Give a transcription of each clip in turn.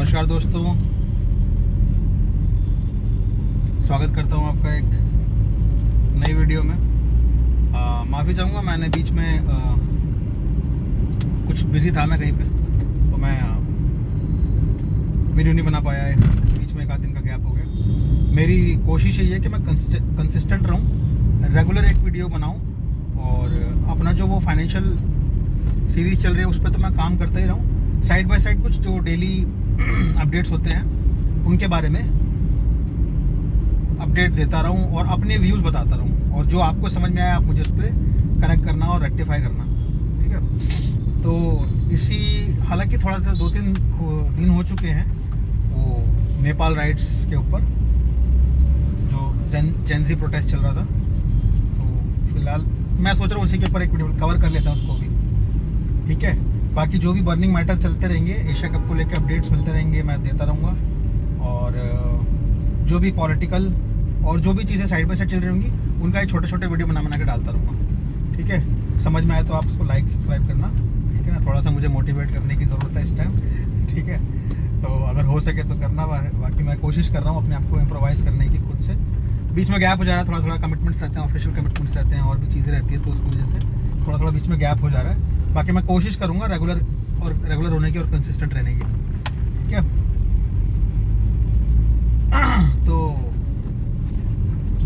नमस्कार दोस्तों, स्वागत करता हूं आपका एक नई वीडियो में। माफ़ी चाहूँगा, मैंने बीच में कुछ बिज़ी था मैं कहीं पे, तो मैं वीडियो नहीं बना पाया है। बीच में एक आध दिन का गैप हो गया। मेरी कोशिश यही है कि मैं कंसिस्टेंट रहूँ, रेगुलर एक वीडियो बनाऊँ और अपना जो वो फाइनेंशियल सीरीज़ चल रही है उस पर तो मैं काम करता ही रहूँ। साइड बाय साइड कुछ जो डेली अपडेट्स होते हैं उनके बारे में अपडेट देता रहूं और अपने व्यूज़ बताता रहूं, और जो आपको समझ में आया आप मुझे उस पर कनेक्ट करना और रेक्टिफाई करना, ठीक है। तो इसी हालांकि थोड़ा सा 2-3 दिन हो चुके हैं वो नेपाल राइट्स के ऊपर जो जेनजी प्रोटेस्ट चल रहा था, तो फिलहाल मैं सोच रहा हूँ उसी के ऊपर एक वीडियो कवर कर लेता हूँ उसको भी, ठीक है। बाकी जो भी बर्निंग मैटर चलते रहेंगे, एशिया कप को लेकर अपडेट्स मिलते रहेंगे, मैं देता रहूँगा। और जो भी पॉलिटिकल और जो भी चीज़ें साइड बाय साइड चल रही होंगी उनका एक छोटे छोटे वीडियो बना के डालता रहूँगा, ठीक है। समझ में आए तो आप उसको लाइक सब्सक्राइब करना, ठीक है ना। थोड़ा सा मुझे मोटिवेट करने की ज़रूरत है इस टाइम, ठीक है। तो अगर हो सके तो करना। बाकी मैं कोशिश कर रहा हूँ अपने आप को इम्प्रोवाइज़ करने की खुद से। बीच में गैप हो जा रहा है, थोड़ा थोड़ा कमिटमेंट्स रहते हैं, ऑफिशियल कमिटमेंट्स रहते हैं और भी चीज़ें रहती है, तो उसकी वजह से थोड़ा थोड़ा बीच में गैप हो जा रहा है। बाकी मैं कोशिश करूँगा रेगुलर होने की और कंसिस्टेंट रहने की, ठीक है। तो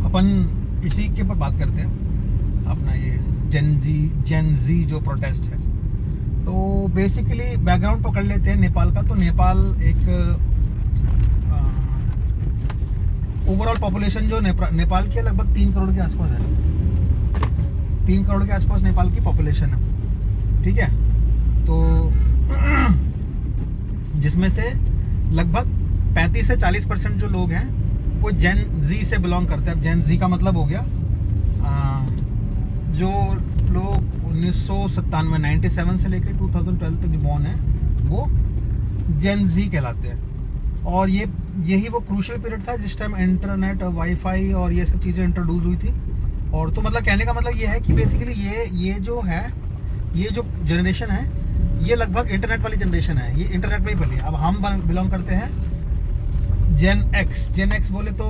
अपन इसी के ऊपर बात करते हैं, अपना ये जेन जी जो प्रोटेस्ट है। तो बेसिकली बैकग्राउंड पकड़ लेते हैं नेपाल का। तो नेपाल एक ओवरऑल पॉपुलेशन जो नेपाल की लगभग 3 करोड़ के आसपास है। 3 करोड़ के आसपास नेपाल की पॉपुलेशन है, ठीक है। तो जिसमें से लगभग 35 से 40% जो लोग हैं वो जेन जी से बिलोंग करते हैं। अब जेन जी का मतलब हो गया जो लोग 1997 से लेकर 2012 तक जो बॉर्न है वो जेन जी कहलाते हैं। और यही वो क्रूशियल पीरियड था जिस टाइम इंटरनेट, वाईफाई और ये सब चीज़ें इंट्रोड्यूस हुई थी। और तो मतलब कहने का मतलब ये है कि बेसिकली ये जो है, ये जो जनरेशन है ये लगभग इंटरनेट वाली जनरेशन है, ये इंटरनेट में ही पली है। अब हम बिलोंग करते हैं जेन एक्स बोले तो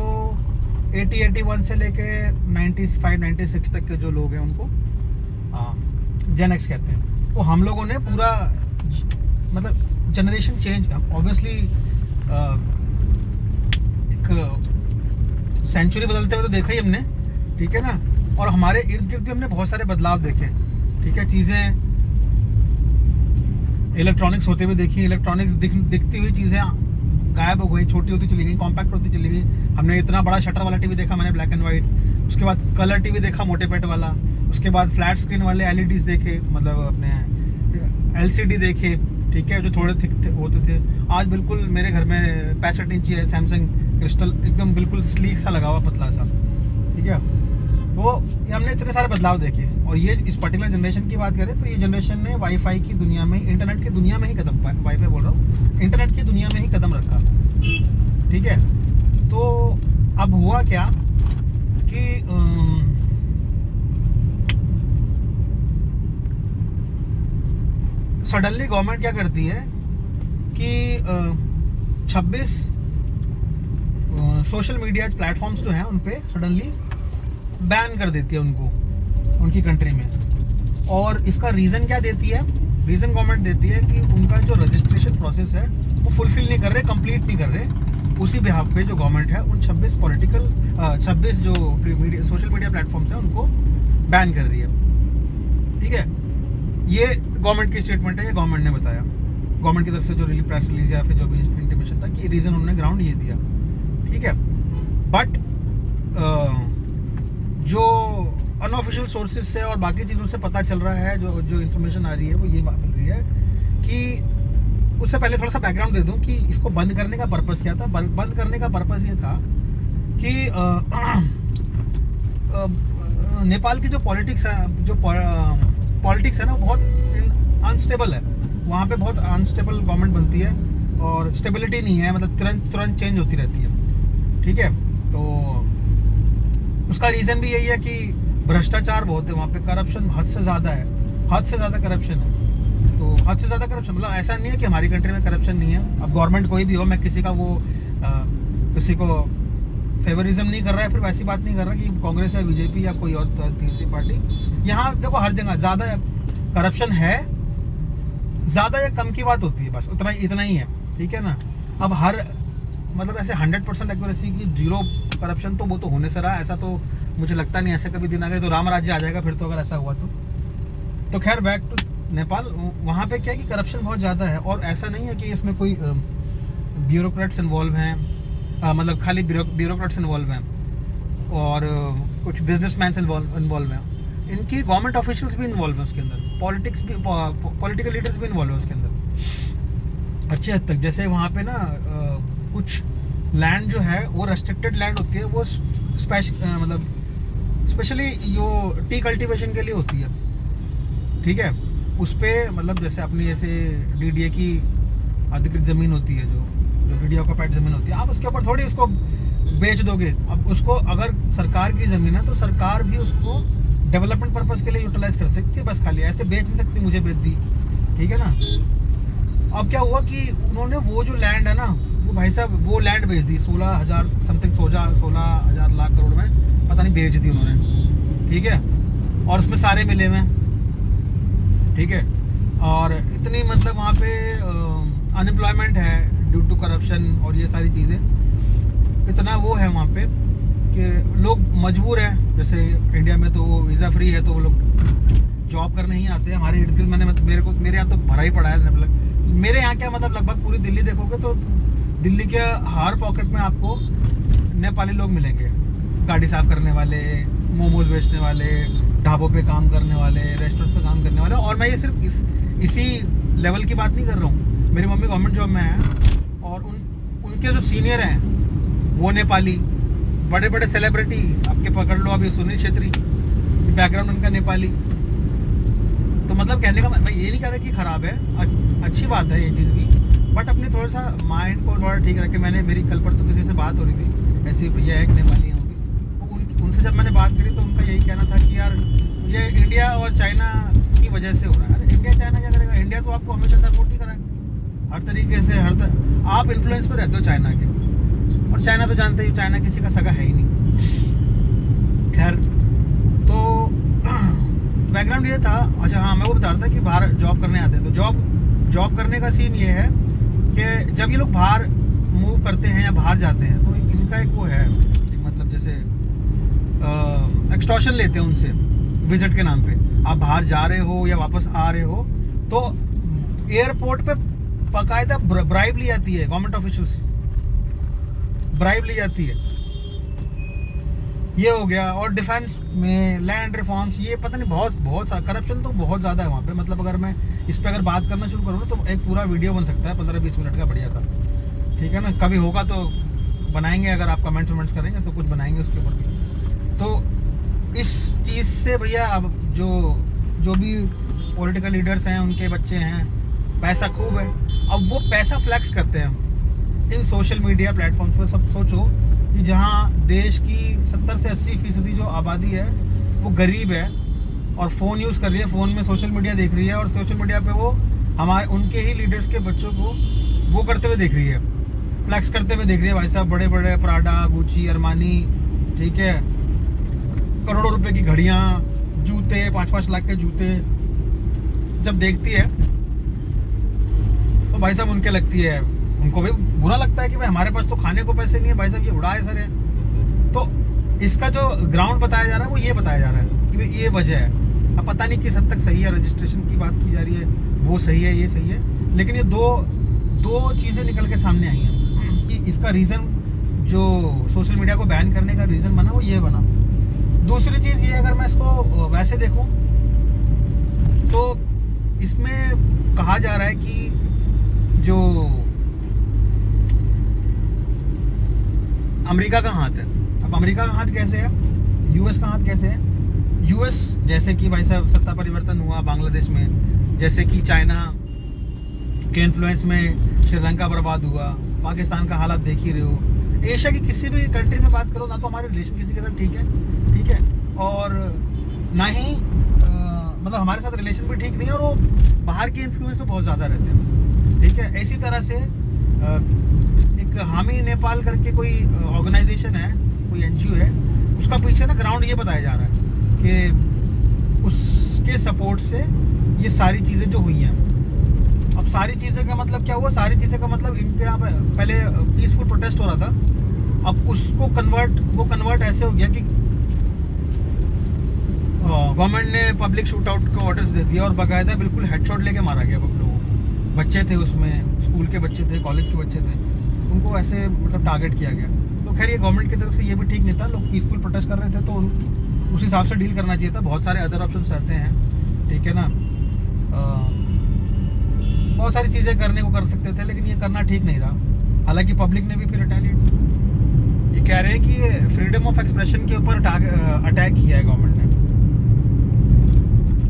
81 से लेके 95-96 तक के जो लोग हैं उनको जेन एक्स कहते हैं। तो हम लोगों ने पूरा मतलब जनरेशन चेंज, ऑब्वियसली एक सेंचुरी बदलते हुए तो देखा ही हमने, ठीक है ना। और हमारे इर्द गिर्द भी हमने बहुत सारे बदलाव देखे, ठीक है। चीज़ें इलेक्ट्रॉनिक्स होते हुए देखी, इलेक्ट्रॉनिक्स दिखती हुई चीज़ें गायब हो गई, छोटी होती चली गई, कॉम्पैक्ट होती चली गई। हमने इतना बड़ा शटर वाला टीवी देखा मैंने, ब्लैक एंड वाइट। उसके बाद कलर टीवी देखा, मोटे पेट वाला। उसके बाद फ्लैट स्क्रीन वाले एलईडीज देखे, मतलब अपने एलसीडी देखे, ठीक है, जो थोड़े थिक होते थे। आज बिल्कुल मेरे घर में 65 इंची है सैमसंग क्रिस्टल, एकदम बिल्कुल स्लीक सा लगा हुआ, पतला सा, ठीक है। तो ये हमने इतने सारे बदलाव देखे। और ये इस पर्टिकुलर जनरेशन की बात करें तो ये जनरेशन ने वाईफाई की दुनिया में, इंटरनेट की दुनिया में ही कदम, वाईफाई बोल रहा हूँ, इंटरनेट की दुनिया में ही कदम रखा, ठीक है। तो अब हुआ क्या कि सडनली गवर्नमेंट क्या करती है कि 26 सोशल मीडिया प्लेटफॉर्म्स जो हैं उन पे सडनली बैन कर देती है उनको, उनकी कंट्री में। और इसका रीज़न क्या देती है? रीज़न गवर्नमेंट देती है कि उनका जो रजिस्ट्रेशन प्रोसेस है वो फुलफिल नहीं कर रहे, कंप्लीट नहीं कर रहे। उसी बिहाफ पे जो गवर्नमेंट है उन 26 जो सोशल मीडिया प्लेटफॉर्म्स हैं उनको बैन कर रही है, ठीक है। ये गवर्नमेंट की स्टेटमेंट है, ये गवर्नमेंट ने बताया, गवर्नमेंट की तरफ से जो रिलीज प्रेस रिलीज या फिर जो भी इंटीमेशन था कि रीज़न उन्होंने ग्राउंड ये दिया, ठीक है। बट जो अनऑफिशियल सोर्सेज से और बाकी चीज़ों से पता चल रहा है, जो इन्फॉर्मेशन आ रही है वो ये मिल रही है कि उससे पहले थोड़ा सा बैकग्राउंड दे दूं कि इसको बंद करने का पर्पस क्या था। बंद करने का पर्पस ये था कि नेपाल की जो पॉलिटिक्स है ना बहुत अनस्टेबल है। वहाँ पे बहुत अनस्टेबल गवर्नमेंट बनती है और स्टेबिलिटी नहीं है, मतलब तुरंत चेंज होती रहती है, ठीक है। तो उसका रीज़न भी यही है कि भ्रष्टाचार बहुत है वहाँ पे, करप्शन हद से ज़्यादा है, हद से ज़्यादा करप्शन है, तो हद से ज़्यादा करप्शन, मतलब ऐसा नहीं है कि हमारी कंट्री में करप्शन नहीं है। अब गवर्नमेंट कोई भी हो, मैं किसी का किसी को फेवरिज्म नहीं कर रहा है, फिर वैसी बात नहीं कर रहा कि कांग्रेस या बीजेपी या कोई और तीसरी पार्टी। यहाँ देखो हर जगह ज़्यादा करप्शन है, ज़्यादा या कम की बात होती है, बस इतना ही है, ठीक है ना। अब हर मतलब ऐसे 100% एक्यूरेसी की 0 करप्शन तो वो तो होने से रहा, ऐसा तो मुझे लगता नहीं। ऐसे कभी दिन आ गए तो राम राज्य आ जाएगा फिर तो, अगर ऐसा हुआ तो खैर बैक टू नेपाल। वहाँ पे क्या है कि करप्शन बहुत ज़्यादा है, और ऐसा नहीं है कि इसमें कोई ब्यूरोक्रेट्स इन्वॉल्व हैं, मतलब खाली ब्यूरोक्रेट्स इन्वॉल्व हैं और कुछ बिजनेसमैन इन्वॉल्व हैं। इनकी गवर्नमेंट ऑफिशियल्स भी इन्वॉल्व हैं उसके अंदर, पॉलिटिकल लीडर्स भी इन्वॉल्व हैं उसके अंदर अच्छे हद तक। जैसे वहाँ पे ना कुछ लैंड जो है वो रेस्ट्रिक्टेड लैंड होती है, वो मतलब स्पेशली जो टी कल्टीवेशन के लिए होती है, ठीक है। उस पर मतलब जैसे अपनी जैसे डीडीए की अधिकृत ज़मीन होती है, जो डीडीए ऑक्यूपाइड ज़मीन होती है, आप उसके ऊपर थोड़ी उसको बेच दोगे। अब उसको अगर सरकार की ज़मीन है तो सरकार भी उसको डेवलपमेंट पर्पस के लिए यूटिलाइज कर सकती है, बस खाली ऐसे बेच नहीं सकती मुझे बेच दी, ठीक है ना। अब क्या हुआ कि उन्होंने वो जो लैंड है ना, वो भाई साहब वो लैंड बेच दी 16,000 समथिंग 16,000 लाख करोड़ में, पता नहीं बेच दी उन्होंने, ठीक है। और उसमें सारे मिले हुए, ठीक है। और इतनी मतलब वहाँ पे अनएम्प्लॉयमेंट है ड्यू टू करप्शन और ये सारी चीज़ें, इतना वो है वहाँ पे कि लोग मजबूर हैं। जैसे इंडिया में तो वो वीज़ा फ्री है तो वो लोग जॉब करने ही आते हैं। हमारे इर्द गिर्द मेरे यहाँ तो भरा ही पड़ा है, मतलब मेरे यहाँ क्या मतलब लगभग पूरी दिल्ली देखोगे तो दिल्ली के हर पॉकेट में आपको नेपाली लोग मिलेंगे, गाड़ी साफ करने वाले, मोमोज बेचने वाले, ढाबों पे काम करने वाले, रेस्टोरेंट्स पे काम करने वाले। और मैं ये सिर्फ इसी लेवल की बात नहीं कर रहा हूँ, मेरी मम्मी गवर्नमेंट जॉब में है और उनके जो सीनियर हैं वो नेपाली, बड़े बड़े सेलिब्रिटी आपके पकड़ लो, अभी सुनील छेत्री, बैकग्राउंड उनका नेपाली। तो मतलब कहने का मैं ये नहीं कह रहा कि ख़राब है, अच्छी बात है ये चीज़ भी, बट अपने थोड़ा सा माइंड को थोड़ा ठीक रखे। मेरी कल परसों किसी से बात हो रही थी, ऐसे भैया एक नेपाली हैं तो उनसे जब मैंने बात करी तो उनका यही कहना था कि यार ये इंडिया और चाइना की वजह से हो रहा है। अरे इंडिया चाइना क्या करेगा, इंडिया तो आपको हमेशा सपोर्ट ही करा है हर तरीके से, आप इन्फ्लुएंस में रहते हो चाइना के, और चाइना तो जानते ही, चाइना किसी का सगा है ही नहीं। खैर तो बैकग्राउंड ये था। अच्छा हाँ, मैं वो बता रहा था कि बाहर जॉब करने आते हैं, तो जॉब करने का सीन ये है कि जब ये लोग बाहर मूव करते हैं या बाहर जाते हैं तो इनका एक वो है, मतलब जैसे एक्सटॉर्शन लेते हैं उनसे विजिट के नाम पे। आप बाहर जा रहे हो या वापस आ रहे हो तो एयरपोर्ट पे बाकायदा ब्राइब ली जाती है, गवर्नमेंट ऑफिशियल्स ब्राइब ली जाती है। ये हो गया। और डिफेंस में लैंड रिफॉर्म्स, ये पता नहीं बहुत सा करप्शन तो बहुत ज़्यादा है वहाँ पे। मतलब अगर मैं इस पर अगर बात करना शुरू करूँ तो एक पूरा वीडियो बन सकता है 15-20 मिनट का बढ़िया सा, ठीक है ना। कभी होगा तो बनाएंगे, अगर आप कमेंट्स करेंगे तो कुछ बनाएंगे उसके ऊपर भी। तो इस चीज़ से भैया अब जो भी पॉलिटिकल लीडर्स हैं, उनके बच्चे हैं, पैसा खूब है, अब वो पैसा फ्लैक्स करते हैं इन सोशल मीडिया प्लेटफॉर्म्स पर। सब सोचो कि जहाँ देश की 70 से 80% जो आबादी है वो गरीब है और फ़ोन यूज़ कर रही है, फ़ोन में सोशल मीडिया देख रही है, और सोशल मीडिया पे वो उनके ही लीडर्स के बच्चों को वो करते हुए देख रही है, फ्लैक्स करते हुए देख रही है। भाई साहब बड़े बड़े प्राडा, गुची, अरमानी, ठीक है, करोड़ों रुपए की घड़ियाँ, जूते, 5-5 लाख के जूते जब देखती है तो भाई साहब उनके लगती है, उनको भी बुरा लगता है कि भाई हमारे पास तो खाने को पैसे नहीं है, भाई साहब ये उड़ाए सर है। तो इसका जो ग्राउंड बताया जा रहा है वो ये बताया जा रहा है कि भाई ये वजह है। अब पता नहीं किस हद तक सही है, रजिस्ट्रेशन की बात की जा रही है वो सही है, ये सही है, लेकिन ये दो चीज़ें निकल के सामने आई हैं कि इसका रीज़न जो सोशल मीडिया को बैन करने का रीज़न बना वो ये बना। दूसरी चीज़ ये, अगर मैं इसको वैसे देखूं तो इसमें कहा जा रहा है कि जो अमेरिका का हाथ है, अब अमेरिका का हाथ कैसे है, यूएस का हाथ कैसे है। यूएस जैसे कि भाई साहब सत्ता परिवर्तन हुआ बांग्लादेश में, जैसे कि चाइना के इन्फ्लुएंस में श्रीलंका बर्बाद हुआ, पाकिस्तान का हालात देख ही रहे हो। एशिया की किसी भी कंट्री में बात करो ना तो हमारे रिलेशन किसी के साथ ठीक है, और ना ही मतलब हमारे साथ रिलेशन भी ठीक नहीं है, और वो बाहर के इन्फ्लुएंस तो बहुत ज़्यादा रहते हैं, ठीक है। इसी तरह से एक हामी नेपाल करके कोई ऑर्गेनाइजेशन है, कोई एनजीओ है, उसका पीछे ना ग्राउंड ये बताया जा रहा है कि उसके सपोर्ट से ये सारी चीज़ें जो हुई हैं। अब सारी चीज़ें का मतलब क्या हुआ? सारी चीज़ें का मतलब इनके यहाँ पहले पीसफुल प्रोटेस्ट हो रहा था, अब उसको कन्वर्ट ऐसे हो गया कि गवर्नमेंट ने पब्लिक शूट आउट का ऑर्डर्स दे दिया और बाकायदा बिल्कुल हेडशॉट लेके मारा गया लोगों को। बच्चे थे उसमें, स्कूल के बच्चे थे, कॉलेज के बच्चे थे, उनको ऐसे मतलब टारगेट किया गया। तो खैर ये गवर्नमेंट की तरफ से ये भी ठीक नहीं था, लोग पीसफुल प्रोटेस्ट कर रहे थे तो उस हिसाब से डील करना चाहिए था। बहुत सारे अदर ऑप्शन रहते हैं, ठीक है ना, बहुत सारी चीज़ें करने को कर सकते थे, लेकिन ये करना ठीक नहीं रहा। हालांकि पब्लिक ने भी फिर रिटेलिएट, ये कह रहे हैं कि फ्रीडम ऑफ एक्सप्रेशन के ऊपर अटैक किया है गवर्नमेंट ने।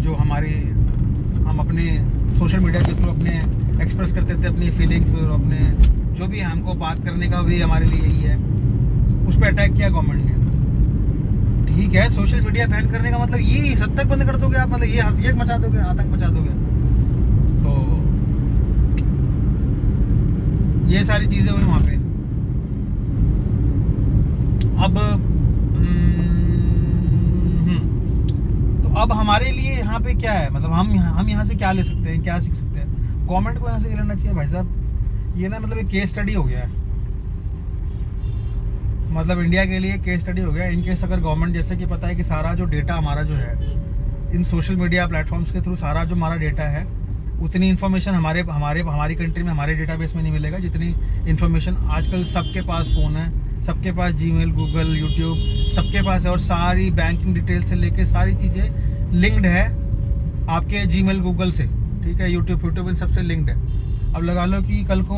जो हम अपने सोशल मीडिया के थ्रू अपने एक्सप्रेस करते थे अपनी फीलिंग्स और अपने जो भी हमको बात करने का भी हमारे लिए यही है, उस पर अटैक किया गवर्नमेंट ने। ठीक है, सोशल मीडिया बैन करने का मतलब ये सब तक बंद कर दोगे आप, मतलब ये मचा दोगे, आतंक मचा दोगे। तो ये सारी चीज़ें हुई वहाँ पे। अब हमारे लिए यहाँ पे क्या है, मतलब हम यहाँ से क्या ले सकते हैं, क्या सीख सकते हैं? गवर्नमेंट को यहाँ से ये लेना चाहिए भाई साहब, ये ना मतलब एक केस स्टडी हो गया है, मतलब इंडिया के लिए केस स्टडी हो गया। इनकेस अगर गवर्नमेंट, जैसे कि पता है कि सारा जो डेटा हमारा जो है इन सोशल मीडिया प्लेटफॉर्म्स के थ्रू, सारा जो हमारा डेटा है, उतनी इन्फॉर्मेशन हमारी कंट्री में, हमारे डेटाबेस में नहीं मिलेगा जितनी इन्फॉर्मेशन आजकल सबके पास फ़ोन है, सबके पास जीमेल, गूगल, यूट्यूब सबके पास है, और सारी बैंकिंग डिटेल से लेके सारी चीज़ें लिंक्ड है आपके जीमेल, गूगल से, ठीक है, यूट्यूब इन सबसे लिंक्ड है। अब लगा लो कि कल को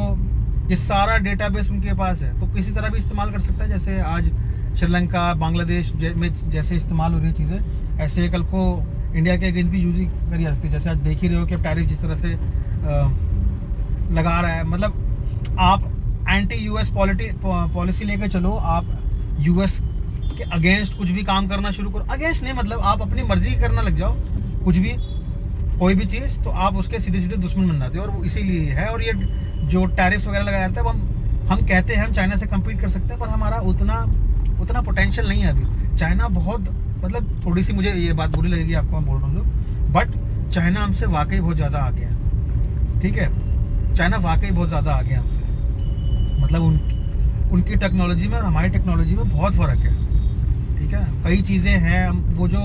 ये सारा डेटाबेस उनके पास है तो किसी तरह भी इस्तेमाल कर सकता है। जैसे आज श्रीलंका, बांग्लादेश में जैसे इस्तेमाल हो रही है चीज़ें, ऐसे कल को इंडिया के अगेंस्ट भी यूज करी जा सकती है। जैसे आज देख ही रहे हो कि टैरिफ जिस तरह से लगा रहा है, मतलब आप एंटी यूएस पॉलिसी लेकर चलो, आप यूएस के अगेंस्ट कुछ भी काम करना शुरू करो, अगेंस्ट नहीं, मतलब आप अपनी मर्जी करना लग जाओ कुछ भी, कोई भी चीज़, तो आप उसके सीधे सीधे दुश्मन बन जाते हो। और वो इसीलिए है। और ये जो टैरिफ वगैरह लगाया जाता है, हम कहते हैं हम चाइना से कम्पीट कर सकते हैं, पर हमारा उतना पोटेंशियल नहीं है अभी। चाइना बहुत, मतलब थोड़ी सी मुझे ये बात बुरी लगेगी आपको, मैं बोल रहा हूँ, बट चाइना हमसे वाकई बहुत ज़्यादा आगे है, ठीक है। चाइना वाकई बहुत ज़्यादा आगे है हमसे, मतलब उनकी टेक्नोलॉजी में और हमारी टेक्नोलॉजी में बहुत फ़र्क है, ठीक है। कई चीज़ें हैं, वो जो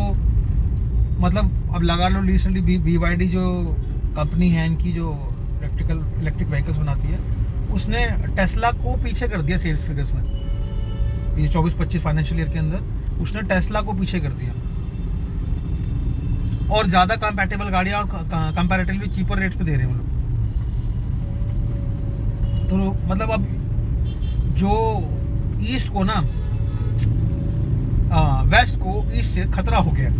मतलब अब लगा लो रिसेंटली BYD जो कंपनी है, इनकी जो इलेक्ट्रिक व्हीकल्स बनाती है, उसने टेस्ला को पीछे कर दिया सेल्स फिगर्स में। ये 24-25 फाइनेंशियल ईयर के अंदर उसने टेस्ला को पीछे कर दिया, और ज़्यादा कंपैटिबल गाड़ियाँ और कंपैरेटिवली चीपर रेट्स पे दे रहे हैं वो लोग। तो मतलब अब जो ईस्ट को ना, वेस्ट को ईस्ट से खतरा हो गया।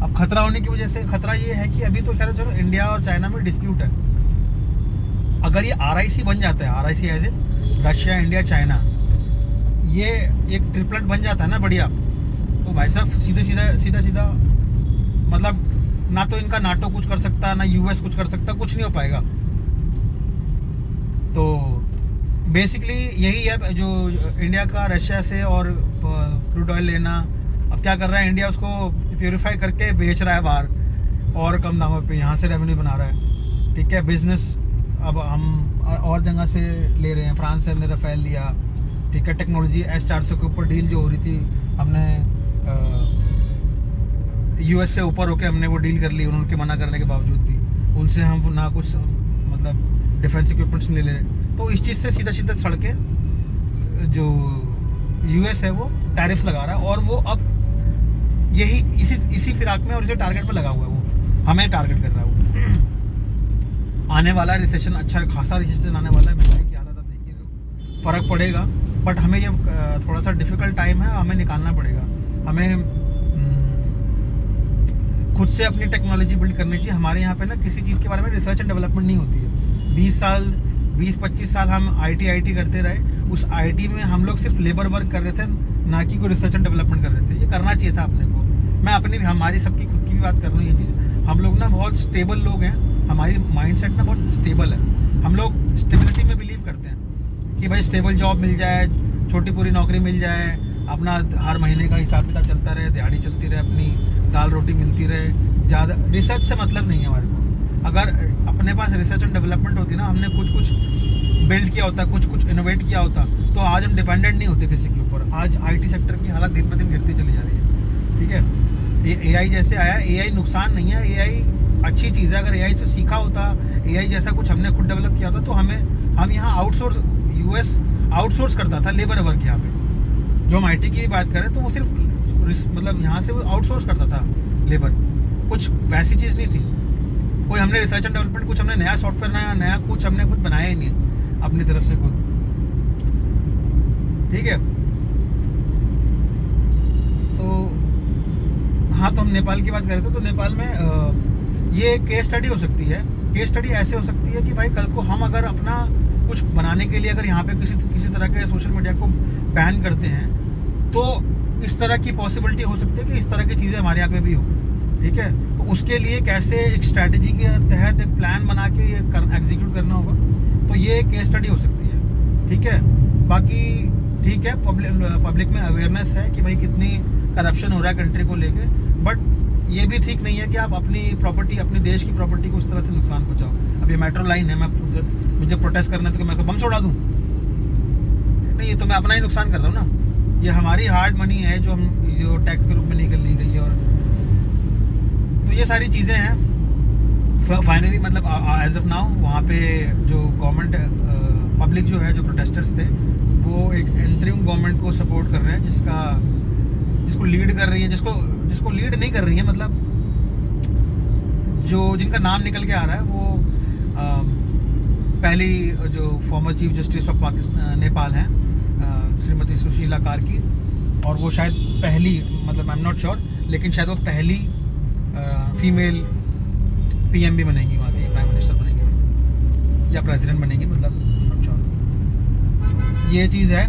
अब खतरा होने की वजह से खतरा ये है कि अभी तो खैर चलो इंडिया और चाइना में डिस्प्यूट है, अगर ये RIC बन जाता है, RIC as a Russia, India, China, ये एक ट्रिपलेट बन जाता है ना बढ़िया, तो भाई साहब सीधा मतलब ना तो इनका नाटो कुछ कर सकता, ना US कुछ कर सकता, कुछ नहीं हो पाएगा। तो बेसिकली यही है जो इंडिया का रशिया से और क्रूड ऑयल लेना। अब क्या कर रहा है इंडिया, उसको प्योरीफाई करके बेच रहा है बाहर और कम दामों पे, यहाँ से रेवेन्यू बना रहा है, ठीक है। बिजनेस अब हम और जगह से ले रहे हैं, फ्रांस से हमने राफेल लिया, ठीक है। टेक्नोलॉजी S-400 के ऊपर डील जो हो रही थी, हमने US से ऊपर होके हमने वो डील कर ली, उनके मना करने के बावजूद भी। उनसे हम ना कुछ मतलब डिफेंस इक्विपमेंट्स ले ले रहे। तो इस चीज़ से सीधा सड़के जो US है वो टैरिफ लगा रहा है, और वो अब यही इसी फिराक में और इसी टारगेट पे लगा हुआ है, वो हमें टारगेट कर रहा है। वो आने वाला रिसेशन, अच्छा खासा रिसेशन आने वाला है, महंगाई की हालत अब देखिए, फ़र्क पड़ेगा। बट हमें ये थोड़ा सा डिफ़िकल्ट टाइम है, हमें निकालना पड़ेगा। हमें खुद से अपनी टेक्नोलॉजी बिल्ड करनी चाहिए। हमारे यहाँ पे ना किसी चीज़ के बारे में रिसर्च एंड डेवलपमेंट नहीं होती है। 20-25 साल हम IT करते रहे, उस IT में हम लोग सिर्फ लेबर वर्क कर रहे थे, ना कि कोई रिसर्च एंड डेवलपमेंट कर रहे थे। ये करना चाहिए था अपने को। मैं अपनी हमारी सबकी खुद की भी बात कर रहा हूँ। ये चीज़ हम लोग ना बहुत स्टेबल लोग हैं, हमारी माइंडसेट ना बहुत स्टेबल है। हम लोग स्टेबिलिटी में बिलीव करते हैं कि भाई स्टेबल जॉब मिल जाए, छोटी पूरी नौकरी मिल जाए, अपना हर महीने का हिसाब किताब चलता रहे, दिहाड़ी चलती रहे, अपनी दाल रोटी मिलती रहे, ज़्यादा रिसर्च से मतलब नहीं है हमारे को। अगर अपने पास रिसर्च एंड डेवलपमेंट होती ना, हमने कुछ बिल्ड किया होता, कुछ इनोवेट किया होता, तो आज हम डिपेंडेंट नहीं होते किसी के ऊपर। आज आईटी सेक्टर की हालत दिन ब दिन गिरती चली जा रही है। ठीक है, ये एआई जैसे आया, एआई नुकसान नहीं है, एआई अच्छी चीज़ है। अगर एआई से सीखा होता, एआई जैसा कुछ हमने खुद डेवलप किया होता, तो हम यहाँ आउटसोर्स, यूएस आउटसोर्स करता था लेबर वर्क यहाँ पे। जो हम आईटी की भी बात करें तो वो सिर्फ मतलब यहाँ से वो आउटसोर्स करता था लेबर, कुछ वैसी चीज़ नहीं थी। कोई हमने रिसर्च एंड डेवलपमेंट, कुछ हमने नया सॉफ्टवेयर, नया कुछ हमने खुद बनाया ही नहीं अपनी तरफ से खुद। ठीक है, तो हाँ, तो हम नेपाल की बात करें तो नेपाल में ये केस स्टडी हो सकती है। केस स्टडी ऐसे हो सकती है कि भाई कल को हम अगर अपना कुछ बनाने के लिए अगर यहाँ पे किसी तरह के सोशल मीडिया को बैन करते हैं, तो इस तरह की पॉसिबिलिटी हो सकती है कि इस तरह की चीज़ें हमारे यहाँ पे भी हो। ठीक है, तो उसके लिए कैसे एक स्ट्रैटेजी के तहत एक प्लान बना के ये एग्जीक्यूट करना होगा, तो ये केस स्टडी हो सकती है। ठीक है, बाकी ठीक है, पब्लिक में अवेयरनेस है कि भाई कितनी करप्शन हो रहा है कंट्री को लेके, बट ये भी ठीक नहीं है कि आप अपनी प्रॉपर्टी, अपने देश की प्रॉपर्टी को उस तरह से नुकसान पहुँचाओ। अब ये मेट्रो लाइन है, मुझे प्रोटेस्ट करना है तो मैं तो बम छोड़ा दूँ? नहीं, ये तो मैं अपना ही नुकसान कर रहा हूँ ना। ये हमारी हार्ड मनी है जो टैक्स के रूप में निकल ली गई है। और तो ये सारी चीज़ें हैं। फाइनली मतलब एज ऑफ नाउ वहाँ पे जो गवर्नमेंट, पब्लिक जो है, जो प्रोटेस्टर्स थे, वो एक इंटरिम गवर्नमेंट को सपोर्ट कर रहे हैं, जिसको लीड कर रही है, जिसको लीड नहीं कर रही है, मतलब जिनका नाम निकल के आ रहा है, वो पहली जो former chief justice of Pakistan Nepal हैं, श्रीमती सुशीला कार्की, और वो शायद पहली, मतलब आई एम नॉट श्योर, लेकिन शायद वो पहली फीमेल पीएम भी बनेंगी, वहाँ की प्राइम मिनिस्टर बनेंगी या प्रेसिडेंट बनेंगी, मतलब नॉट श्योर। ये चीज़ है।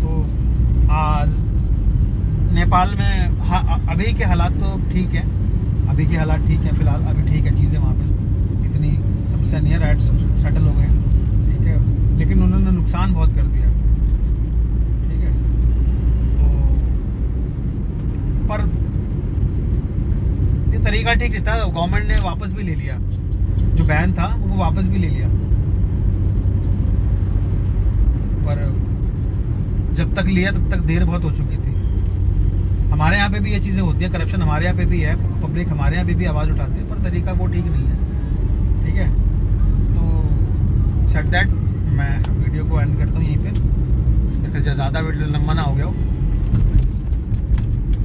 तो आज नेपाल में अभी के हालात तो ठीक है, अभी के हालात ठीक है, फिलहाल अभी ठीक है चीज़ें वहाँ पे, इतनी समस्या नहीं है, राइट सेटल हो गए। ठीक है, लेकिन उन्होंने नुकसान बहुत कर दिया। ठीक है, तो पर ये तरीका ठीक नहीं था। गवर्नमेंट ने वापस भी ले लिया, जो बैन था वो वापस भी ले लिया, पर जब तक लिया तब तक देर बहुत हो चुकी थी। हमारे यहाँ पे भी ये चीज़ें होती हैं, करप्शन हमारे यहाँ पे भी है, पब्लिक हमारे यहाँ पे भी आवाज़ उठाती है, पर तरीका वो ठीक नहीं है। ठीक है, तो सेट दैट मैं वीडियो को एंड करता हूँ यहीं पे, ज़्यादा वीडियो लंबा ना हो गया हो।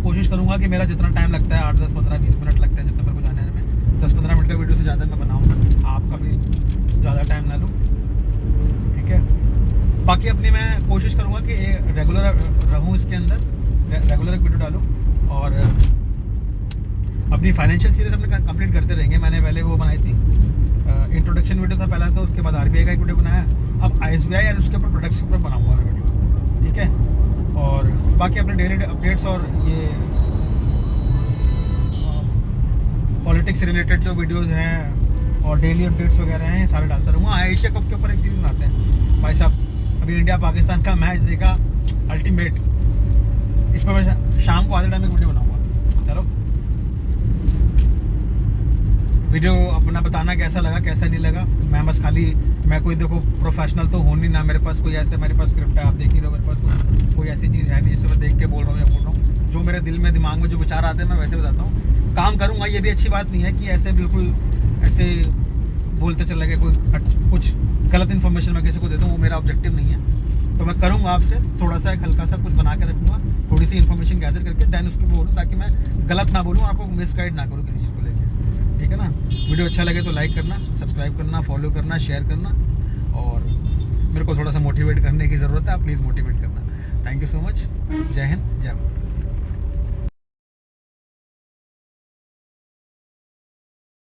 कोशिश करूँगा कि मेरा जितना टाइम लगता है, 8, 10, 15, 20 मिनट लगता है जितना मेरे को जाने में, 10-15 मिनट का वीडियो से ज़्यादा मैं बनाऊँ, आपका भी ज़्यादा टाइम ना लूँ। ठीक है, बाकी अपनी मैं कोशिश करूँगा कि रेगुलर रहूँ इसके अंदर, रेगुलर एक वीडियो डालूँ, और अपनी फाइनेंशियल सीरीज अपने कंप्लीट करते रहेंगे। मैंने पहले वो बनाई थी, इंट्रोडक्शन वीडियो था पहला, तो उसके बाद आरबीआई का एक वीडियो बनाया, अब आईएसबीआई और उसके ऊपर प्रोडक्ट्स के ऊपर बनाऊँगा वीडियो। ठीक है, और बाकी अपने डेली अपडेट्स और ये पॉलिटिक्स से रिलेटेड जो वीडियोस हैं और डेली अपडेट्स वगैरह हैं, सारे डालता रहूँगा। एशिया कप के ऊपर एक सीरीज बनाते हैं भाई साहब। अभी इंडिया पाकिस्तान का मैच देखा, अल्टीमेट, इस पर मैं शाम को आधे टाइम एक वीडियो बनाऊँगा। चलो, वीडियो अपना बताना कैसा लगा, कैसा नहीं लगा। मैं कोई देखो प्रोफेशनल तो हूँ नहीं, ना मेरे पास कोई ऐसे, मेरे पास स्क्रिप्ट है, आप देख ही रहे हो, मेरे पास कोई ऐसी चीज़ है नहीं जिससे मैं देख के बोल रहा हूँ या बोल रहा हूँ। जो मेरे दिल में, दिमाग में जो विचार आते हैं मैं वैसे बताता हूँ। काम करूँगा, ये भी अच्छी बात नहीं है कि ऐसे बिल्कुल ऐसे बोलते चले गए, कुछ गलत इन्फॉर्मेशन मैं किसी को देता हूँ, वो मेरा ऑब्जेक्टिव नहीं है। तो मैं करूँगा आपसे थोड़ा सा एक हल्का सा कुछ बना के रखूँगा, थोड़ी सी इन्फॉर्मेशन गैदर करके, देन उसको बोलूँ, ताकि मैं गलत ना बोलूँ, आपको मिसगाइड ना करूँ किसी चीज़ को लेकर। ठीक है ना, वीडियो अच्छा लगे तो लाइक करना, सब्सक्राइब करना, फॉलो करना, शेयर करना, और मेरे को थोड़ा सा मोटिवेट करने की ज़रूरत है, आप प्लीज़ मोटिवेट करना। Thank you so much. जय हिंद, जय भारत।